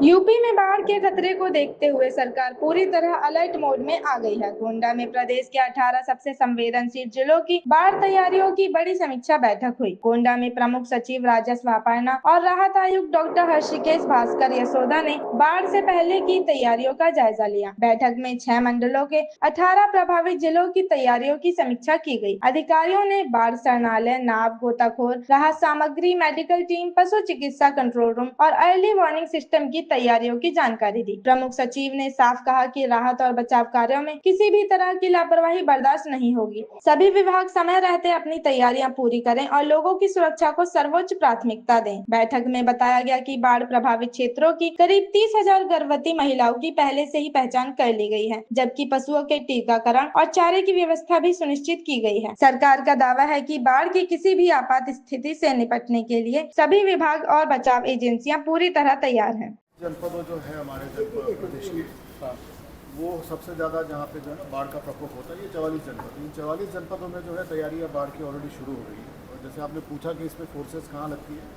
UP में बाढ़ के खतरे को देखते हुए सरकार पूरी तरह अलर्ट मोड में आ गई है। गोंडा में प्रदेश के 18 सबसे संवेदनशील जिलों की बाढ़ तैयारियों की बड़ी समीक्षा बैठक हुई। गोंडा में प्रमुख सचिव राजस्व अपर्णा और राहत आयुक्त डॉक्टर हर्षिकेश भास्कर यशोदा ने बाढ़ से पहले की तैयारियों का जायजा लिया। बैठक में 6 मंडलों के 18 प्रभावित जिलों की तैयारियों की समीक्षा की गई। अधिकारियों ने बाढ़ शरणालय, नाव, गोताखोर, राहत सामग्री, मेडिकल टीम, पशु चिकित्सा कंट्रोल रूम और अर्ली वार्निंग सिस्टम की तैयारियों की जानकारी दी। प्रमुख सचिव ने साफ कहा कि राहत और बचाव कार्यों में किसी भी तरह की लापरवाही बर्दाश्त नहीं होगी। सभी विभाग समय रहते अपनी तैयारियां पूरी करें और लोगों की सुरक्षा को सर्वोच्च प्राथमिकता दें। बैठक में बताया गया कि बाढ़ प्रभावित क्षेत्रों की करीब 30,000 गर्भवती महिलाओं की पहले से ही पहचान कर ली गई है, जबकि पशुओं के टीकाकरण और चारे की व्यवस्था भी सुनिश्चित की गई है। सरकार का दावा है कि बाढ़ की किसी भी आपात स्थिति से निपटने के लिए सभी विभाग और बचाव एजेंसियां पूरी तरह तैयार हैं। जनपदों जो है हमारे जनपद प्रदेश के वो सबसे ज़्यादा जहाँ पे जो है ना बाढ़ का प्रकोप होता है, ये 44 जनपद। इन 44 जनपदों में जो है तैयारियाँ बाढ़ की ऑलरेडी शुरू हो गई है। और जैसे आपने पूछा कि इसमें फोर्सेस कहाँ लगती है,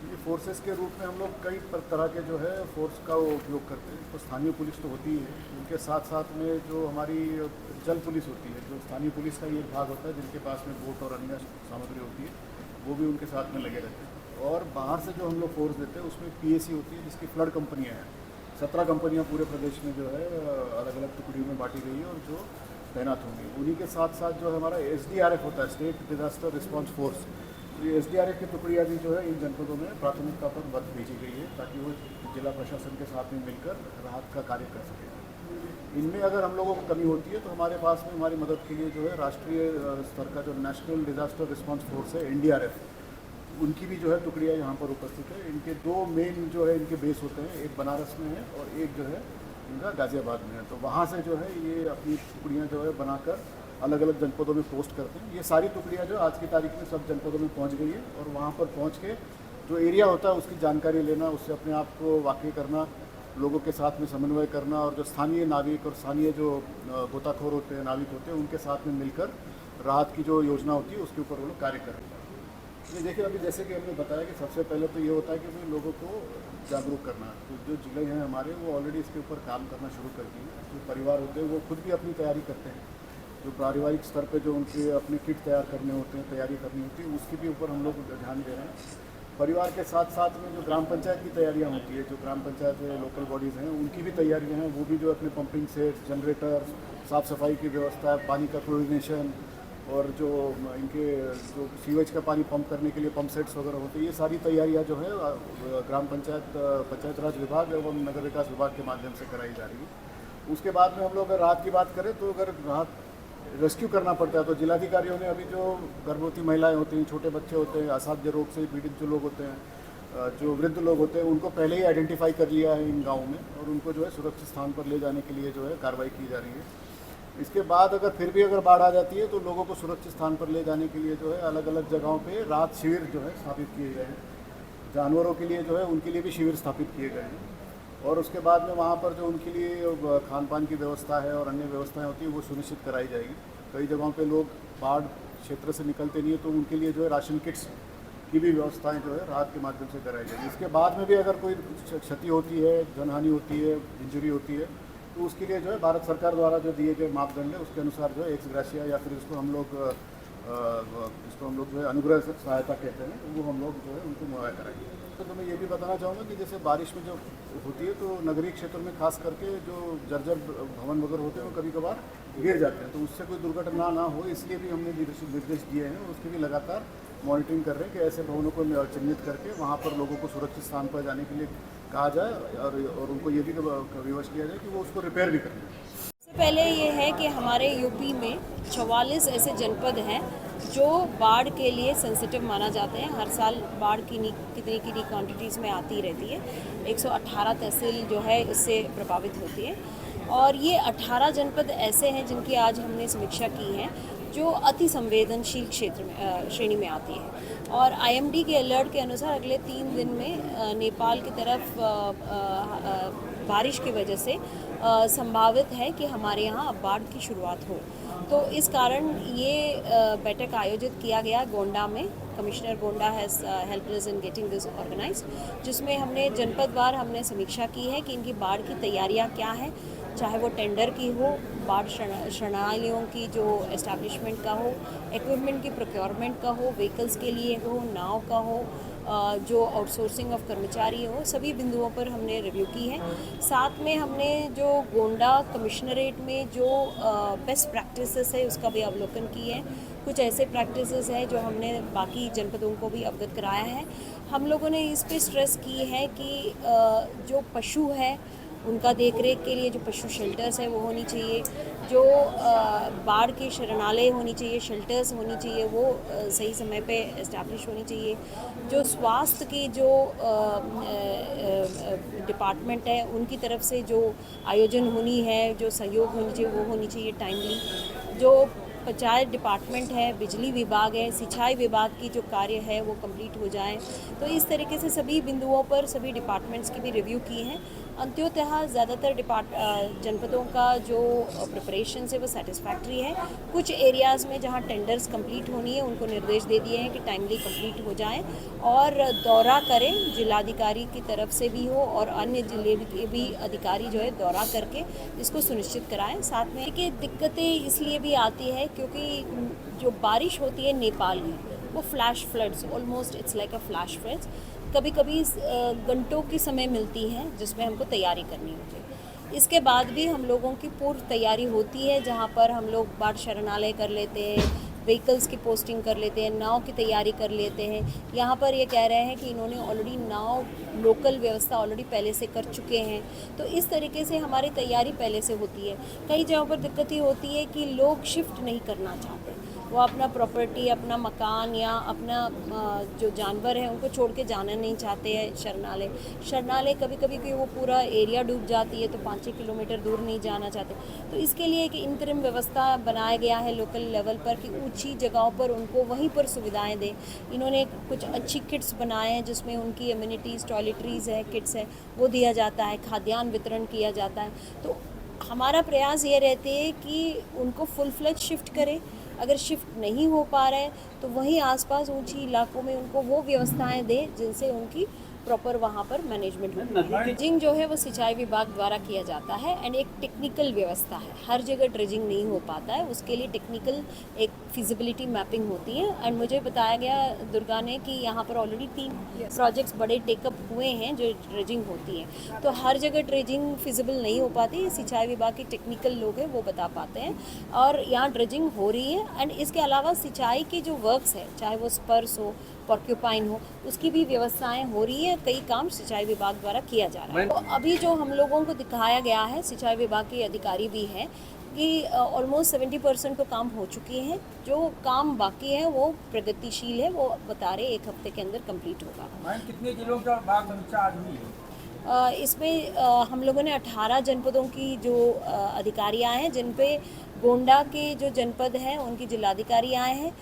ये फोर्सेस के रूप में हम लोग कई तरह के जो है फोर्स का वो उपयोग करते हैं। तो स्थानीय पुलिस तो होती ही है, उनके साथ साथ में जो हमारी जल पुलिस होती है, जो स्थानीय पुलिस का ये एक भाग होता है जिनके पास में बोट और अन्य सामग्री होती है, वो भी उनके साथ में लगे रहते हैं। और बाहर से जो हम लोग फोर्स देते हैं उसमें पीएसी होती है, जिसकी फ्लड कंपनियां हैं। 17 कंपनियां पूरे प्रदेश में जो है अलग अलग टुकड़ियों में बांटी गई है और जो तैनात होंगी। उन्हीं के साथ साथ जो हमारा एसडीआरएफ होता है, स्टेट डिजास्टर रिस्पांस फोर्स, ये एसडीआरएफ की टुकड़ियाँ भी जो है इन जनपदों में प्राथमिकता पर भेजी गई है ताकि वो जिला प्रशासन के साथ में मिलकर राहत का कार्य कर सके। इनमें अगर हम लोगों को कमी होती है तो हमारे पास में हमारी मदद के लिए जो है राष्ट्रीय स्तर का जो नेशनल डिजास्टर रिस्पांस फोर्स है, एनडीआरएफ, उनकी भी जो है टुकड़ियाँ यहाँ पर उपस्थित है। इनके दो मेन जो है इनके बेस होते हैं, एक बनारस में है और एक जो है इनका गाजियाबाद में है। तो वहाँ से जो है ये अपनी टुकड़ियाँ जो है बनाकर अलग अलग जनपदों में पोस्ट करते हैं। ये सारी टुकड़ियाँ जो आज की तारीख में सब जनपदों में पहुँच गई है और वहाँ पर पहुँच के जो एरिया होता है उसकी जानकारी लेना, उससे अपने आप को वाकिफ करना, लोगों के साथ में समन्वय करना और जो स्थानीय नाविक और स्थानीय जो गोताखोर होते हैं, नाविक होते हैं, उनके साथ में मिलकर राहत की जो योजना होती है उसके ऊपर वो लोग कार्य करें। ये देखिए, अभी जैसे कि हमने बताया कि सबसे पहले तो ये होता है कि भाई लोगों को जागरूक करना। तो जो जिले हैं हमारे वो ऑलरेडी इसके ऊपर काम करना शुरू कर दिए हैं। जो परिवार होते हैं वो खुद भी अपनी तैयारी करते हैं। जो पारिवारिक स्तर पे जो उनके अपने किट तैयार करने होते हैं, तैयारी करनी होती है, उसके भी ऊपर हम लोग ध्यान दे रहे हैं। परिवार के साथ साथ में जो ग्राम पंचायत की तैयारियाँ होती है, जो ग्राम पंचायत में लोकल बॉडीज़ हैं उनकी भी तैयारियाँ हैं, वो भी जो अपने पंपिंग सेट, जनरेटर, साफ़ सफाई की व्यवस्था, पानी का क्लोरिनेशन और जो इनके जो सीवेज का पानी पंप करने के लिए पंप सेट्स वगैरह होते हैं, ये सारी तैयारियां जो है ग्राम पंचायत, पंचायत राज विभाग एवं नगर विकास विभाग के माध्यम से कराई जा रही है। उसके बाद में हम लोग अगर राहत की बात करें तो अगर राहत रेस्क्यू करना पड़ता है तो जिलाधिकारियों ने अभी जो गर्भवती महिलाएं होती हैं, छोटे बच्चे होते हैं, असाध्य रोग से पीड़ित जो लोग होते हैं, जो वृद्ध लोग होते हैं, उनको पहले ही आइडेंटिफाई कर लिया है इन गाँव में और उनको जो है सुरक्षित स्थान पर ले जाने के लिए जो है कार्रवाई की जा रही है। इसके बाद अगर फिर भी अगर बाढ़ आ जाती है तो लोगों को सुरक्षित स्थान पर ले जाने के लिए जो है अलग अलग जगहों पे राहत शिविर जो है स्थापित किए गए हैं। जानवरों के लिए जो है उनके लिए भी शिविर स्थापित किए गए हैं और उसके बाद में वहाँ पर जो उनके लिए खान पान की व्यवस्था है और अन्य व्यवस्थाएं होती हैं वो सुनिश्चित कराई जाएगी। कई जगहों पे लोग बाढ़ क्षेत्र से निकलते नहीं है तो उनके लिए जो है राशन किट्स की भी व्यवस्थाएं जो है राहत के माध्यम से कराई जाएगी। इसके बाद में भी अगर कोई क्षति होती है, जनहानि होती है, इंजरी होती है, तो उसके लिए जो है भारत सरकार द्वारा जो दिए गए मापदंड है उसके अनुसार जो है एक्स ग्राशिया या फिर इसको हम लोग जो है अनुग्रह सहायता कहते हैं, तो वो हम लोग जो है उनको मुहैया कराएंगे। तो मैं ये भी बताना चाहूँगा कि जैसे बारिश में जो होती है तो नगरीय क्षेत्र में खास करके जो जर्जर भवन वगैरह होते हैं वो कभी कभार गिर जाते हैं, तो उससे कोई दुर्घटना ना हो इसलिए भी हमने निर्देश दिए हैं और उसकी भी लगातार मॉनिटरिंग कर रहे हैं कि ऐसे भवनों को चिन्हित करके वहाँ पर लोगों को सुरक्षित स्थान पर जाने के लिए कहा जाए और उनको ये भी विवश किया जाए कि वो उसको रिपेयर भी करें। सबसे पहले ये है कि हमारे यूपी में 44 ऐसे जनपद हैं जो बाढ़ के लिए सेंसिटिव माना जाते हैं। हर साल बाढ़ की कितनी क्वांटिटीज़ में आती रहती है। 118 तहसील जो है इससे प्रभावित होती है और ये 18 जनपद ऐसे हैं जिनकी आज हमने समीक्षा की है जो अति संवेदनशील क्षेत्र में श्रेणी में आती है। और आईएमडी के अलर्ट के अनुसार अगले 3 दिन में नेपाल की तरफ बारिश की वजह से संभावित है कि हमारे यहाँ अब बाढ़ की शुरुआत हो। तो इस कारण ये बैठक आयोजित किया गया गोंडा में। Commissioner Gonda has helped us in getting this organized, जिसमें हमने जनपदवार हमने समीक्षा की है कि इनकी बाढ़ की तैयारियां क्या है, चाहे वो टेंडर की हो, बाढ़ शरणालयों की जो एस्टैब्लिशमेंट का हो, इक्विपमेंट की प्रोक्योरमेंट का हो, व्हीकल्स के लिए हो, नाव का हो, जो आउटसोर्सिंग ऑफ कर्मचारी हो, सभी बिंदुओं पर हमने रिव्यू की है। साथ में हमने जो गोंडा कमिश्नरेट में जो बेस्ट प्रैक्टिसेस है उसका भी अवलोकन किए हैं। कुछ ऐसे प्रैक्टिसेस हैं जो हमने बाकी जनपदों को भी अवगत कराया है। हम लोगों ने इस पे स्ट्रेस की है कि जो पशु है उनका देखरेख के लिए जो पशु शेल्टर्स है वो होनी चाहिए, जो बाढ़ के शरणालय होनी चाहिए, शेल्टर्स होनी चाहिए, वो सही समय पे इस्टेब्लिश होनी चाहिए। जो स्वास्थ्य की जो डिपार्टमेंट है उनकी तरफ से जो आयोजन होनी है, जो सहयोग होनी चाहिए वो होनी चाहिए टाइमली। जो पंचायत डिपार्टमेंट है, बिजली विभाग है, सिंचाई विभाग की जो कार्य है वो कंप्लीट हो जाए। तो इस तरीके से सभी बिंदुओं पर सभी डिपार्टमेंट्स की भी रिव्यू की है। अंत्योतः ज़्यादातर जनपदों का जो प्रिपरेशन है वो सेटिस्फैक्ट्री है। कुछ एरियाज़ में जहाँ टेंडर्स कंप्लीट होनी है उनको निर्देश दे दिए हैं कि टाइमली कंप्लीट हो जाए और दौरा करें, जिलाधिकारी की तरफ से भी हो और अन्य जिले के भी अधिकारी जो है दौरा करके इसको सुनिश्चित कराएं। साथ में कि दिक्कतें इसलिए भी आती है क्योंकि जो बारिश होती है नेपाल में वो flash floods, almost it's like a flash floods, कभी कभी घंटों की समय मिलती है जिसमें हमको तैयारी करनी होती है। इसके बाद भी हम लोगों की पूर्व तैयारी होती है, जहाँ पर हम लोग बाढ़ शरणालय कर लेते हैं, व्हीकल्स की पोस्टिंग कर लेते हैं, नाव की तैयारी कर लेते हैं। यहाँ पर ये कह रहे हैं कि इन्होंने ऑलरेडी नाव लोकल व्यवस्था ऑलरेडी पहले से कर चुके हैं, तो इस तरीके से हमारी तैयारी पहले से होती है। कई जगहों पर दिक्कत ये होती है कि लोग शिफ्ट नहीं करना चाहते, वो अपना प्रॉपर्टी, अपना मकान या अपना जो जानवर है उनको छोड़ के जाना नहीं चाहते हैं शरणालय कभी कभी कि वो पूरा एरिया डूब जाती है तो 5-6 किलोमीटर दूर नहीं जाना चाहते। तो इसके लिए एक इंतरिम व्यवस्था बनाया गया है लोकल लेवल पर कि ऊंची जगहों पर उनको वहीं पर सुविधाएं दें। इन्होंने कुछ अच्छी किट्स बनाए हैं जिसमें उनकी एम्यूनिटीज़, टॉयलेटरीज़ है, किट्स है, वो दिया जाता है, खाद्यान्न वितरण किया जाता है। तो हमारा प्रयास ये रहते है कि उनको फुल फ्लेज शिफ्ट करें। अगर शिफ्ट नहीं हो पा रहे हैं तो वहीं आसपास ऊंची इलाकों में उनको वो व्यवस्थाएं दें जिनसे उनकी प्रॉपर वहाँ पर मैनेजमेंट हो। ड्रेजिंग जो है वो सिंचाई विभाग द्वारा किया जाता है एंड एक टेक्निकल व्यवस्था है, हर जगह ड्रेजिंग नहीं हो पाता है, उसके लिए टेक्निकल एक फिजिबिलिटी मैपिंग होती है। एंड मुझे बताया गया दुर्गा ने कि यहाँ पर ऑलरेडी 3 प्रोजेक्ट्स बड़े टेकअप हुए हैं जो ड्रेजिंग होती है, तो हर जगह ड्रेजिंग फिजिबल नहीं हो पाती। सिंचाई विभाग के टेक्निकल लोग हैं वो बता पाते हैं और यहाँ ड्रेजिंग हो रही है। एंड इसके अलावा सिंचाई की जो वर्क्स है, चाहे वो स्पर्स हो, पॉर्क्यूपाइन हो, उसकी भी व्यवस्थाएं हो रही है। कई काम सिंचाई विभाग द्वारा किया जा रहा है। तो अभी जो हम लोगों को दिखाया गया है, सिंचाई विभाग के अधिकारी भी हैं कि ऑलमोस्ट 70% तो काम हो चुके हैं, जो काम बाकी है वो प्रगतिशील है, वो बता रहे 1 हफ्ते के अंदर कंप्लीट होगा। कितने जिलों का बाढ़ समीक्षा आज हुई है? इसमें हम लोगों ने 18 जनपदों की जो अधिकारी आए हैं, जिन पे गोंडा के जो जनपद हैं उनकी जिलाधिकारी आए हैं,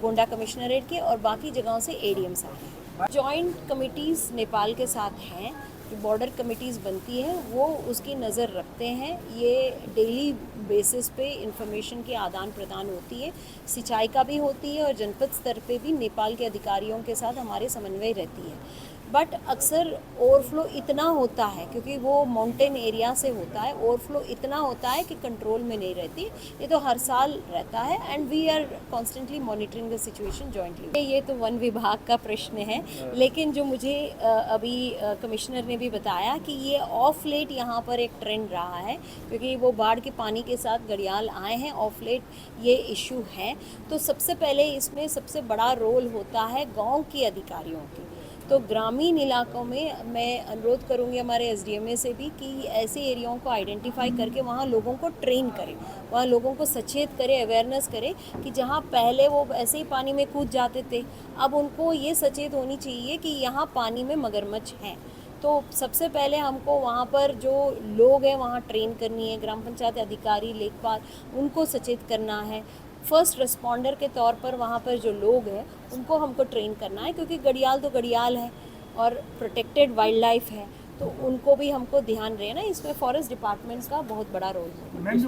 गोंडा कमिश्नरेट के, और बाकी जगहों से एडीएम्स आए हैं। जॉइंट कमिटीज़ नेपाल के साथ हैं, जो बॉर्डर कमिटीज़ बनती हैं वो उसकी नज़र रखते हैं। ये डेली बेसिस पे इंफॉर्मेशन की आदान प्रदान होती है, सिंचाई का भी होती है और जनपद स्तर पे भी नेपाल के अधिकारियों के साथ हमारे समन्वय रहती है। बट अक्सर ओवरफ्लो इतना होता है क्योंकि वो माउंटेन एरिया से होता है, ओवरफ्लो इतना होता है कि कंट्रोल में नहीं रहती। ये तो हर साल रहता है and we are constantly monitoring the situation jointly. ये तो वन विभाग का प्रश्न है, लेकिन जो मुझे अभी कमिश्नर ने भी बताया कि ये ऑफ लेट यहाँ पर एक ट्रेंड रहा है क्योंकि वो बाढ़ के पानी के साथ घड़ियाल आए हैं, ऑफ लेट ये इशू है। तो सबसे पहले इसमें सबसे बड़ा रोल होता है गाँव के अधिकारियों की। तो ग्रामीण इलाकों में मैं अनुरोध करूंगी हमारे एसडीएमए से भी कि ऐसे एरियाओं को आइडेंटिफाई करके वहाँ लोगों को ट्रेन करें, वहाँ लोगों को सचेत करें, अवेयरनेस करें कि जहाँ पहले वो ऐसे ही पानी में कूद जाते थे, अब उनको ये सचेत होनी चाहिए कि यहाँ पानी में मगरमच्छ हैं। तो सबसे पहले हमको वहाँ पर जो लोग हैं वहाँ ट्रेन करनी है, ग्राम पंचायत अधिकारी, लेखपाल, उनको सचेत करना है। फर्स्ट रिस्पॉन्डर के तौर पर वहाँ पर जो लोग हैं उनको हमको ट्रेन करना है क्योंकि घड़ियाल तो घड़ियाल है और प्रोटेक्टेड वाइल्ड लाइफ है, तो उनको भी हमको ध्यान रहे ना, इसमें फॉरेस्ट डिपार्टमेंट्स का बहुत बड़ा रोल है।